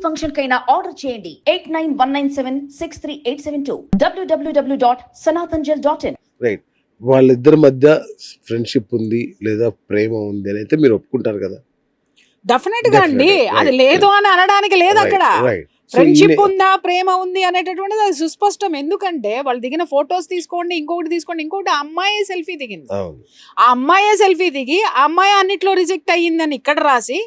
Function కైనా order చేయండి 8919763872 www.sanatanjal.in. Right. వాళ్ళిద్దరి మధ్య ఫ్రెండ్షిప్ ఉంది లేదా ప్రేమ ఉంది అని అయితే మీరు ఒప్పుకుంటారు కదా? డెఫినెట్ గా అండి, అది లేదు అని అనడానికి లేదు అక్కడ. ఫ్రెండ్షిప్ ఉందా ప్రేమ ఉంది అనేటటువంటిది అది సుస్పష్టం. ఎందుకంటే వాళ్ళు దిగిన ఫొటోస్ తీసుకోండి, ఇంకొకటి అమ్మాయి సెల్ఫీ దిగింది. ఆ అమ్మాయే సెల్ఫీ దిగి ఆ అమ్మాయి అన్నిట్లో రిజెక్ట్ అయ్యిందని ఇక్కడ రాసి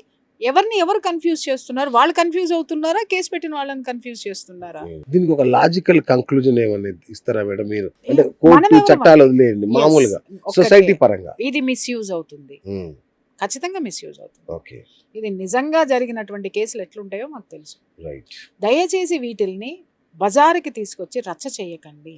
ఎవరు కన్ఫ్యూజ్ చేస్తున్నారు? వాళ్ళు కన్ఫ్యూజ్ అవుతున్నారా, కేసు పెట్టిన వాళ్ళని కన్ఫ్యూజ్ చేస్తున్నారా? దీనికి ఒక లాజికల్ కంక్లూజన్ ఏమన్నా ఇస్తారా మేడం మీరు? అంటే కోర్టు చట్టాలు వదిలేయండి, మామూలుగా సొసైటీ పరంగా ఇది మిస్యూజ్ అవుతుంది, ఖచ్చితంగా మిస్యూజ్ అవుతుంది. ఓకే, ఇది నిజంగా జరిగినటువంటి కేసులు ఎట్లుంటాయో మాకు తెలుసు. దయచేసి వీటిల్ని బజారుకి తీసుకొచ్చి రచ్చ చేయకండి.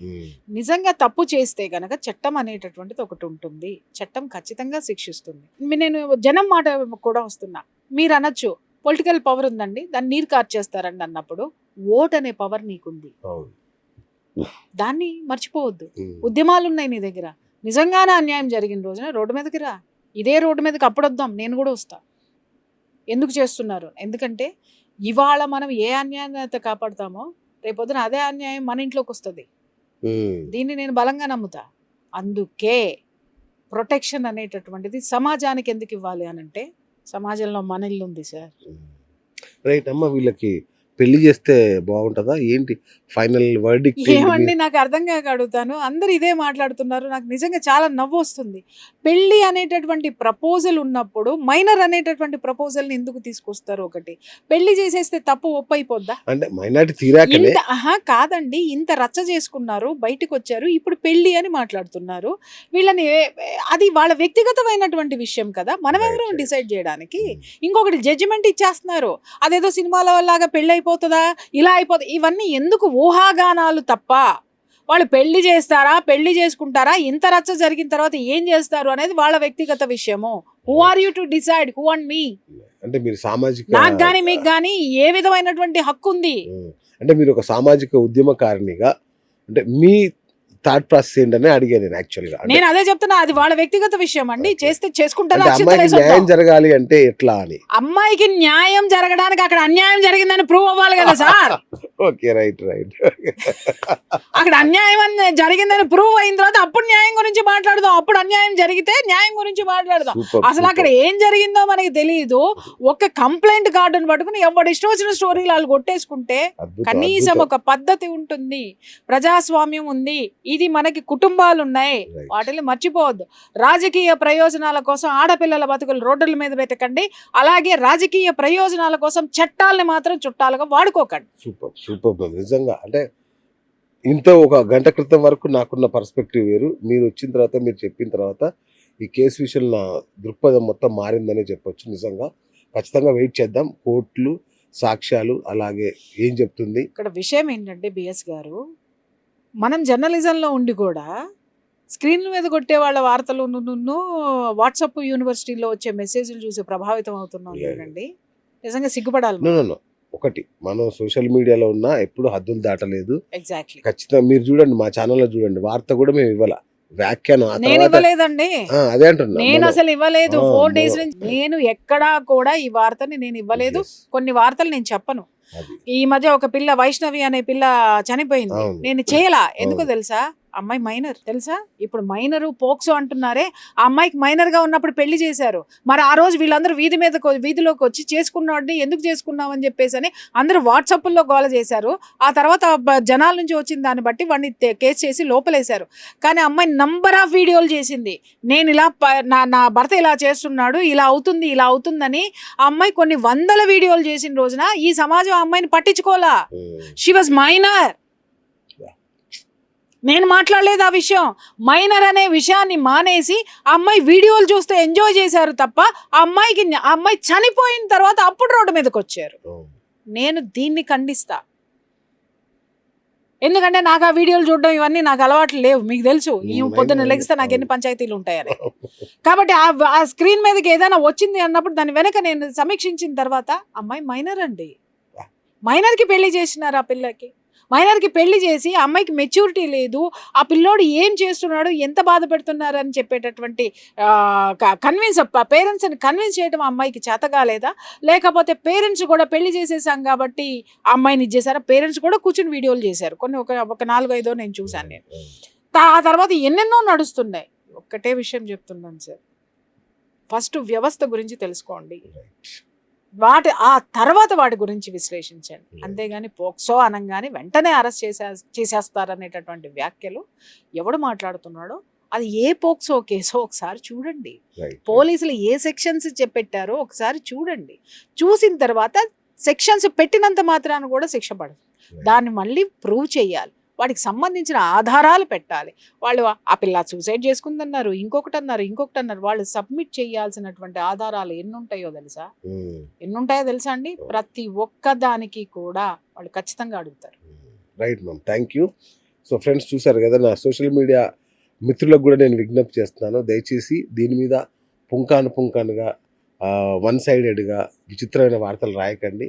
నిజంగా తప్పు చేస్తే గనక చట్టం అనేటటువంటిది ఒకటి ఉంటుంది, చట్టం ఖచ్చితంగా శిక్షిస్తుంది. నేను జనం మాట కూడా వస్తున్నా. మీరు అనొచ్చు పొలిటికల్ పవర్ ఉందండి, దాన్ని నీరు కార్చేస్తారండి అన్నప్పుడు ఓట్ అనే పవర్ నీకుంది, దాన్ని మర్చిపోవద్దు. ఉద్యమాలు ఉన్నాయి నీ దగ్గర, నిజంగానే అన్యాయం జరిగిన రోజున రోడ్డు మీదకి రా, ఇదే రోడ్డు మీదకి అప్పుడు వద్దాం, నేను కూడా వస్తా. ఎందుకు చేస్తున్నారు? ఎందుకంటే ఇవాళ మనం ఏ అన్యాయాన్ని అయితే కాపాడుతామో రేపొద్దున అదే అన్యాయం మన ఇంట్లోకి వస్తుంది. దీన్ని నేను బలంగా నమ్ముతా. అందుకే ప్రొటెక్షన్ అనేటటువంటిది సమాజానికి ఎందుకు ఇవ్వాలి అని అంటే, సమాజంలో మన ఇల్లు ఉంది సార్. రైట్ అమ్మ, వీళ్ళకి పెళ్లి చేస్తే బాగుంటుందా ఏంటి ఫైనల్ వర్డిక్ట్? ఏమండి నాకు అర్థం కాక అడుగుతాను, అందరు ఇదే మాట్లాడుతున్నారు, నాకు నిజంగా చాలా నవ్వు వస్తుంది. పెళ్లి అనేటటువంటి ప్రపోజల్ ఉన్నప్పుడు మైనర్ అనేటటువంటి ప్రపోజల్ ని ఎందుకు తీసుకొస్తారు? ఒకటి పెళ్లి చేసేస్తే తప్పు ఒప్పైపోద్దా? అంటే మైనారిటీ తీరాకనే కాదండి, ఇంత రచ్చ చేసుకున్నారు, బయటకు వచ్చారు, ఇప్పుడు పెళ్లి అని మాట్లాడుతున్నారు. వీళ్ళని అది వాళ్ళ వ్యక్తిగతమైనటువంటి విషయం కదా, మనం ఎవరు డిసైడ్ చేయడానికి? ఇంకొకటి జడ్జిమెంట్ ఇచ్చేస్తున్నారు, అదేదో సినిమాల లాగా పెళ్లి అయిపోతుందా, ఇలా అయిపోతుంది. ఇవన్నీ ఎందుకు? ఊహాగానాలు తప్ప. వాళ్ళు పెళ్లి చేస్తారా, పెళ్లి చేసుకుంటారా, ఇంత రచ్చ జరిగిన తర్వాత ఏం చేస్తారు అనేది వాళ్ళ వ్యక్తిగత విషయము. Who are you to decide? Who and me? అంటే మీరు సామాజిక, నాకు గానీ మీకు గానీ ఏ విధమైనటువంటి హక్కు ఉంది? అంటే మీరు ఒక సామాజిక ఉద్యమకారినిగా అంటే మీ థాట్ ప్రాసెస్ ఏంటనే అడిగాను నేను. యాక్చువల్గా నేను అదే చెప్తున్నా, అది వాళ్ళ వ్యక్తిగత విషయం అండి. చేస్తే చేసుకుంటారా? న్యాయం జరగాలి అంటే ఎట్లా అని. అమ్మాయికి న్యాయం జరగడానికి అక్కడ అన్యాయం జరిగిందని ప్రూవ్ అవ్వాలి కదా సార్. Okay, right. అక్కడ అన్యాయం జరిగిందని ప్రూవ్ అయిన తర్వాత అప్పుడు న్యాయం గురించి మాట్లాడదాం. అప్పుడు అన్యాయం జరిగితే న్యాయం గురించి మాట్లాడదాం. అసలు అక్కడ ఏం జరిగిందో మనకి తెలియదు. ఒక కంప్లైంట్ కార్డును పట్టుకుని ఎవరు ఇష్టం వచ్చిన స్టోరీలు వాళ్ళు కొట్టేసుకుంటే కనీసం ఒక పద్ధతి ఉంటుంది, ప్రజాస్వామ్యం ఉంది, ఇది మనకి కుటుంబాలు ఉన్నాయి, వాటిని మర్చిపోవద్దు. రాజకీయ ప్రయోజనాల కోసం ఆడపిల్లల బతుకులు రోడ్ల మీద పెట్టకండి, అలాగే రాజకీయ ప్రయోజనాల కోసం చట్టాలని మాత్రం చుట్టాలుగా వాడుకోకండి. సూపర్ నిజంగా. అంటే ఇంత ఒక గంట క్రితం వరకు నాకున్న పర్స్పెక్టివ్ వేరు, మీరు వచ్చిన తర్వాత మీరు చెప్పిన తర్వాత ఈ కేసు విషయంలో నా దృక్పథం మొత్తం మారిందనే చెప్పొచ్చు. నిజంగా ఖచ్చితంగా వెయిట్ చేద్దాం, కోర్టులు, సాక్ష్యాలు, అలాగే ఏం చెప్తుంది. ఇక్కడ విషయం ఏంటంటే బిఎస్ గారు, మనం జర్నలిజంలో ఉండి కూడా స్క్రీన్ల మీద కొట్టే వాళ్ళ వార్తలు వాట్సాప్ యూనివర్సిటీలో వచ్చే మెసేజ్లు చూసి ప్రభావితం అవుతున్నాం లేదండి. నిజంగా సిగ్గుపడాలి. ఒకటి, మనం సోషల్ మీడియాలో ఉన్న ఎప్పుడు హద్దులు దాటలేదు. ఎగ్జాక్ట్లీ. ఖచ్చితంగా మీరు చూడండి, మా ఛానల్లో చూడండి, వార్త కూడా మేము ఇవ్వాల, వ్యాఖ్యానం నేను ఇవ్వలేదండి. అదే అంటున్నా, నేను అసలు ఇవ్వలేదు. 4 days నుంచి నేను ఎక్కడా కూడా ఈ వార్తని నేను ఇవ్వలేదు. కొన్ని వార్తలు నేను చెప్పను. ఈ మధ్య ఒక పిల్ల, వైష్ణవి అనే పిల్ల చనిపోయింది, నేను చేయలా. ఎందుకో తెలుసా? అమ్మాయి మైనర్, తెలుసా? ఇప్పుడు మైనర్ పోక్సో అంటున్నారే, ఆ అమ్మాయికి మైనర్ గా ఉన్నప్పుడు పెళ్లి చేశారు. మరి ఆ రోజు వీళ్ళందరూ వీధిలోకి వచ్చి చేసుకున్నాడు, ఎందుకు చేసుకున్నావు అని చెప్పేసి అని అందరూ వాట్సాప్లో గోల చేశారు. ఆ తర్వాత జనాల నుంచి వచ్చిన దాన్ని బట్టి వాడిని కేసు చేసి లోపలేశారు. కానీ అమ్మాయి నంబర్ ఆఫ్ వీడియోలు చేసింది, నేను ఇలా నా భర్త ఇలా చేస్తున్నాడు, ఇలా అవుతుందని. ఆ అమ్మాయి కొన్ని 100 వీడియోలు చేసిన రోజున ఈ సమాజం ఆ అమ్మాయిని పట్టించుకోవాలా. She was minor. నేను మాట్లాడలేదు ఆ విషయం. మైనర్ అనే విషయాన్ని మానేసి ఆ అమ్మాయి వీడియోలు చూస్తే ఎంజాయ్ చేశారు తప్ప ఆ అమ్మాయి చనిపోయిన తర్వాత అప్పుడు రోడ్డు మీదకి వచ్చారు. నేను దీన్ని ఖండిస్తా. ఎందుకంటే నాకు ఆ వీడియోలు చూడడం ఇవన్నీ నాకు అలవాట్లు లేవు, మీకు తెలుసు. ఈ పొద్దున్న లెగిస్తే నాకు ఎన్ని పంచాయతీలు ఉంటాయని. కాబట్టి ఆ స్క్రీన్ మీదకి ఏదైనా వచ్చింది అన్నప్పుడు దాని వెనక నేను సమీక్షించిన తర్వాత అమ్మాయి మైనర్ అండి, మైనర్కి పెళ్లి చేసినారు ఆ పిల్లకి. మైనర్కి పెళ్లి చేసి ఆ అమ్మాయికి మెచ్యూరిటీ లేదు, ఆ పిల్లోడు ఏం చేస్తున్నాడు, ఎంత బాధ పెడుతున్నారు అని చెప్పేటటువంటి పేరెంట్స్ని కన్విన్స్ చేయడం ఆ అమ్మాయికి చేత కాలేదా? లేకపోతే పేరెంట్స్ కూడా పెళ్లి చేసేసాం కాబట్టి ఆ అమ్మాయిని ఇచ్చేసారా? పేరెంట్స్ కూడా కూర్చుని వీడియోలు చేశారు కొన్ని, ఒక 4-5 నేను చూశాను నేను. ఆ తర్వాత ఎన్నెన్నో నడుస్తున్నాయి. ఒక్కటే విషయం చెప్తున్నాను సార్, ఫస్ట్ వ్యవస్థ గురించి తెలుసుకోండి, ఆ తర్వాత వాటి గురించి విశ్లేషించండి. అంతేగాని పోక్సో అనగానే వెంటనే అరెస్ట్ చేసేస్తారనేటటువంటి వ్యాఖ్యలు ఎవడు మాట్లాడుతున్నాడో, అది ఏ పోక్సో కేసో ఒకసారి చూడండి, పోలీసులు ఏ సెక్షన్స్ చెప్పెట్టారో ఒకసారి చూడండి. చూసిన తర్వాత సెక్షన్స్ పెట్టినంత మాత్రాన కూడా శిక్ష పడదు, దాన్ని మళ్ళీ ప్రూవ్ చేయాలి, వాటికి సంబంధించిన ఆధారాలు పెట్టాలి. వాళ్ళు ఆ పిల్ల సూసైడ్ చేసుకుందన్నారు, ఇంకొకటి అన్నారు, వాళ్ళు సబ్మిట్ చేయాల్సినటువంటి ఆధారాలు ఎన్ని ఉంటాయో తెలుసా అండి? ప్రతి ఒక్క దానికి కూడా వాళ్ళు ఖచ్చితంగా అడుగుతారు. Right ma'am, thank you. So friends, చూసారు కదా, నా సోషల్ మీడియా మిత్రులకు కూడా నేను విజ్ఞప్తి చేస్తున్నాను, దయచేసి దీని మీద పుంకానుగా వన్ సైడెడ్గా విచిత్రమైన వార్తలు రాయకండి,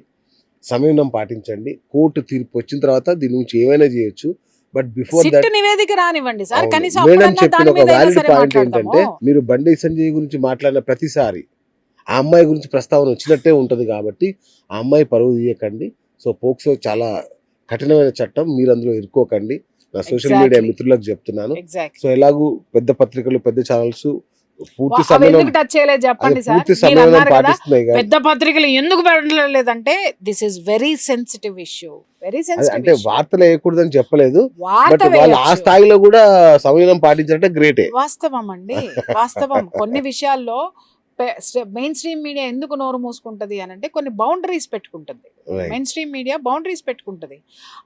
సమయం పాటించండి. కోర్టు తీర్పు వచ్చిన తర్వాత దీని నుంచి ఏమైనా చేయొచ్చు, బట్ బిఫోర్ దట్ నివేదిక రానివ్వండి సార్. కనీసం మేడం చెప్పిన ఒక వ్యాలిడ్ పాయింట్ ఏంటంటే, మీరు బండి సంజయ్ గురించి మాట్లాడిన ప్రతిసారి ఆ అమ్మాయి గురించి ప్రస్తావన వచ్చినట్టే ఉంటుంది కాబట్టి ఆ అమ్మాయి పరువు తీయకండి. సో పోక్సో చాలా కఠినమైన చట్టం, మీరు అందులో ఇరుక్కోకండి. నా సోషల్ మీడియా మిత్రులకు చెప్తున్నాను. సో ఎలాగూ పెద్ద పత్రికలు, పెద్ద ఛానల్స్ పూర్తి సమయం పాటిస్తున్నాయి. పెద్ద పత్రికలు ఎందుకు పెట్టలేదంటే this is very sensitive issue, అంటే వార్తలు వేయకూడదని చెప్పలేదు, బట్ వాళ్ళు ఆ స్థాయిలో కూడా సమయం పాటించాలంటే గ్రేటే. వాస్తవం అండి, వాస్తవం. కొన్ని విషయాల్లో మెయిన్ స్ట్రీమ్ మీడియా ఎందుకు నోరు మూసుకుంటది అని అంటే కొన్ని బౌండరీస్ పెట్టుకుంటుంది. మెయిన్ స్ట్రీమ్ మీడియా బౌండరీస్ పెట్టుకుంటది.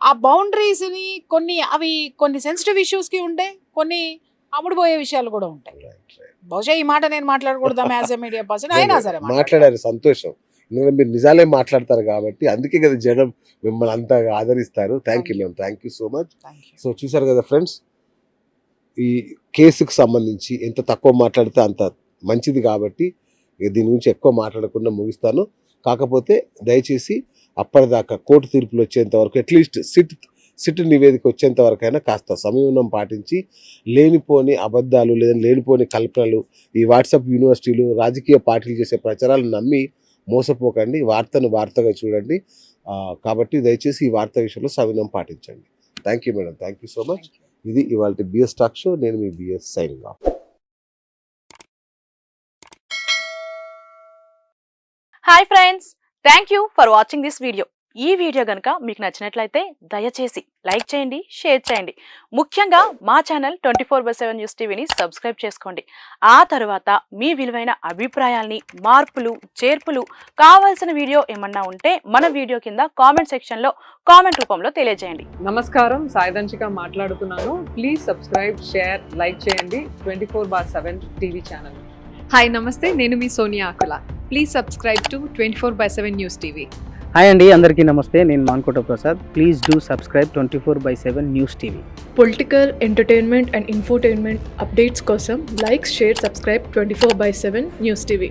ఆ బౌండరీస్ ని కొన్ని సెన్సిటివ్ ఇష్యూస్ కి ఉంటే, కొన్ని అమ్ముడుపోయే విషయాలు కూడా ఉంటాయి. బహుశా ఈ మాట నేను మాట్లాడకూడదా యాజ్ ఎ మీడియా పర్సన్? అయినా సరే మాట్లాడారు, సంతోషం. ఎందుకంటే మీరు నిజాలే మాట్లాడతారు కాబట్టి, అందుకే కదా జనం మిమ్మల్ని అంతా ఆదరిస్తారు. Thank you ma'am, thank you so much. So చూసారు కదా ఫ్రెండ్స్, ఈ కేసుకు సంబంధించి ఎంత తక్కువ మాట్లాడితే అంత మంచిది కాబట్టి దీని గురించి ఎక్కువ మాట్లాడకుండా ముగిస్తాను. కాకపోతే దయచేసి అప్పటిదాకా కోర్టు తీర్పులు వచ్చేంత వరకు, అట్లీస్ట్ సిట్ నివేదిక వచ్చేంత వరకైనా కాస్త సంయమనం పాటించి, లేనిపోని అబద్ధాలు లేదా లేనిపోని కల్పనలు, ఈ వాట్సాప్ యూనివర్సిటీలు, రాజకీయ పార్టీలు చేసే ప్రచారాలు నమ్మి మోసపోకండి. వార్తను వార్తగా చూడండి. కాబట్టి దయచేసి ఈ వార్త విషయంలో సంయమనం పాటించండి. Thank you madam, thank you so much. ఇది ఇవాళ బిఎస్ టాక్ షో. నేను మీ BS, signing off. Hi friends, thank you for watching this video. ఈ వీడియో గనుక మీకు నచ్చినట్లయితే దయచేసి లైక్ చేయండి, షేర్ చేయండి. ముఖ్యంగా మా ఛానల్ 24/7 న్యూస్ టీవీని సబ్స్క్రైబ్ చేసుకోండి. ఆ తర్వాత మీ విలువైన అభిప్రాయాల్ని, మార్పులు, చేర్పులు, కావాల్సిన వీడియో ఏమన్నా ఉంటే మన వీడియో కింద కామెంట్ సెక్షన్లో కామెంట్ రూపంలో తెలియజేయండి. నమస్కారం, సాయిదంచిక మాట్లాడుతున్నాను. ప్లీజ్ సబ్స్క్రైబ్, షేర్, లైక్ చేయండి 24/7 టీవీ ఛానల్. హాయ్ నమస్తే, నేను మీ Sonia Akula. Please subscribe to 24/7 news TV. Hi అండి, అందరికీ నమస్తే. నేను Mankota Prasad. Please do subscribe 24/7 news TV. Political, entertainment and infotainment updates కోసం like, share, subscribe 24/7 news TV.